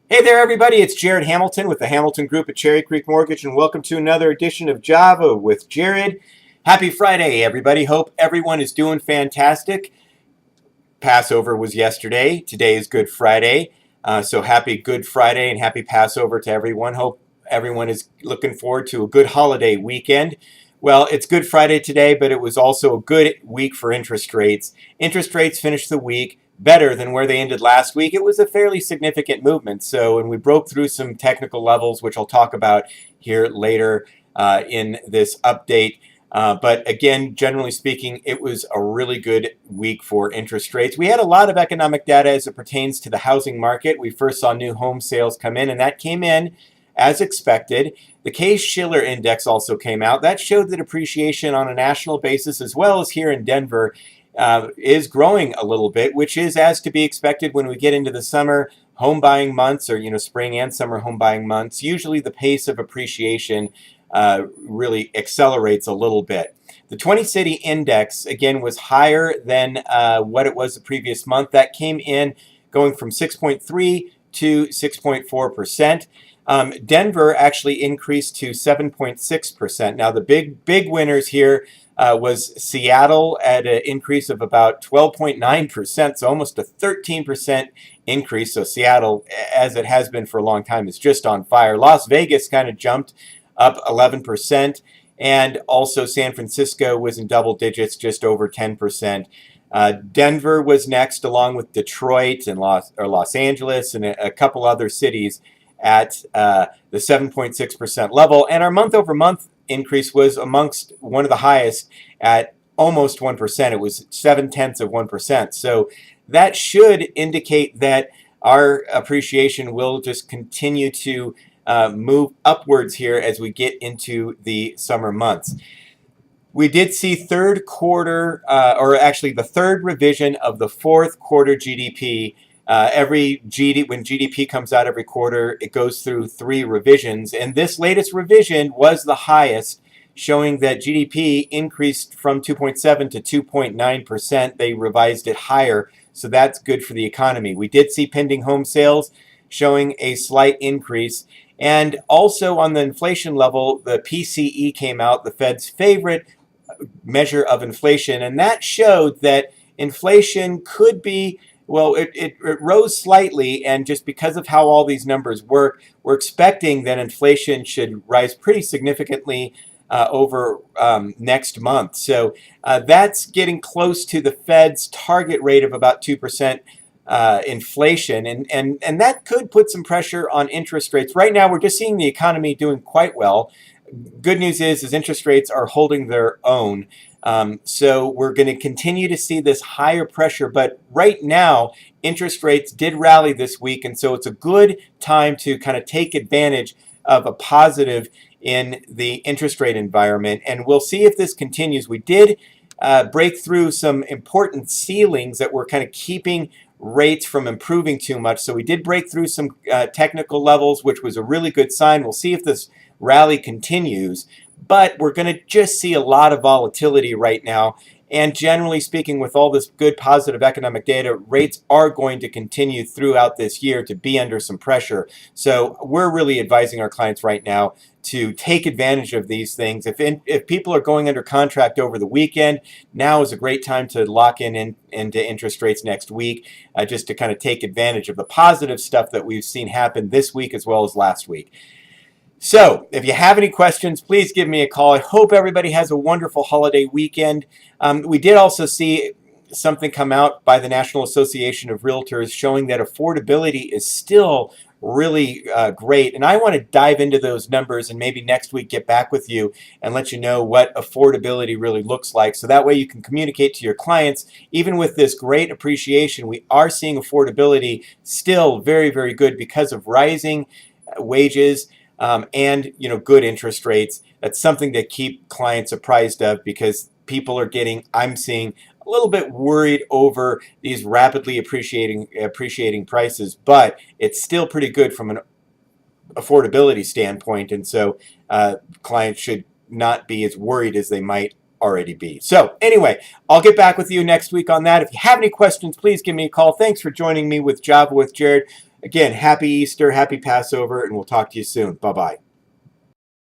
Hey there, everybody. It's Jared Hamilton with the Hamilton Group at Cherry Creek Mortgage, and welcome to another edition of Java with Jared. Happy Friday, everybody. Hope everyone is doing fantastic. Passover was yesterday. Today is Good Friday. So happy Good Friday and happy Passover to everyone. Hope everyone is looking forward to a good holiday weekend. Well, it's Good Friday today, but it was also a good week for interest rates. Interest rates finished the week better than where they ended last week. It was a fairly significant movement. So, and we broke through some technical levels, which I'll talk about here later in this update. But again, generally speaking, it was a really good week for interest rates. We had a lot of economic data as it pertains to the housing market. We first saw new home sales come in, and that came in as expected. The Case-Shiller Index also came out. That showed that appreciation on a national basis, as well as here in Denver, is growing a little bit, which is as to be expected when we get into the summer home buying months, or spring and summer home buying months. Usually the pace of appreciation really accelerates a little bit. The 20 City Index, again, was higher than what it was the previous month. That came in going from 6.3 to 6.4%. Denver actually increased to 7.6%. Now, the big winners here was Seattle at an increase of about 12.9%, so almost a 13% increase. So Seattle, as it has been for a long time, is just on fire. Las Vegas kind of jumped up 11%, and also San Francisco was in double digits, just over 10%. Denver was next, along with Detroit and Los Angeles and a couple other cities at the 7.6% level. And our month-over-month increase was amongst one of the highest at almost 1%. It was 0.7%. So that should indicate that our appreciation will just continue to move upwards here as we get into the summer months. We did see third quarter, or actually the third revision of the fourth quarter GDP. When GDP comes out every quarter, it goes through three revisions. And this latest revision was the highest, showing that GDP increased from 2.7 to 2.9%. They revised it higher, so that's good for the economy. We did see pending home sales showing a slight increase. And also on the inflation level, the PCE came out, the Fed's favorite measure of inflation, and that showed that inflation could be, well, it rose slightly, and just because of how all these numbers work, we're expecting that inflation should rise pretty significantly over next month. So that's getting close to the Fed's target rate of about 2% inflation, and that could put some pressure on interest rates. Right now, we're just seeing the economy doing quite well. Good news is interest rates are holding their own. So we're going to continue to see this higher pressure. But right now, interest rates did rally this week. And so it's a good time to kind of take advantage of a positive in the interest rate environment. And we'll see if this continues. We did break through some important ceilings that were kind of keeping rates from improving too much. So we did break through some technical levels, which was a really good sign. We'll see if this rally continues, but we're going to just see a lot of volatility right now. And generally speaking, with all this good positive economic data, rates are going to continue throughout this year to be under some pressure. So we're really advising our clients right now to take advantage of these things. If people are going under contract over the weekend, now is a great time to lock into interest rates next week, just to kind of take advantage of the positive stuff that we've seen happen this week as well as last week. So if you have any questions, please give me a call. I hope everybody has a wonderful holiday weekend. We did also see something come out by the National Association of Realtors showing that affordability is still really great. And I want to dive into those numbers and maybe next week get back with you and let you know what affordability really looks like. So that way you can communicate to your clients, even with this great appreciation, we are seeing affordability still very, very good because of rising wages. And good interest rates. That's something to keep clients apprised of, because people are I'm seeing a little bit worried over these rapidly appreciating prices, but it's still pretty good from an affordability standpoint, and so clients should not be as worried as they might already be. So anyway, I'll get back with you next week on that. If you have any questions, please give me a call. Thanks for joining me with Java with Jared. Again, happy Easter, happy Passover, and we'll talk to you soon. Bye-bye.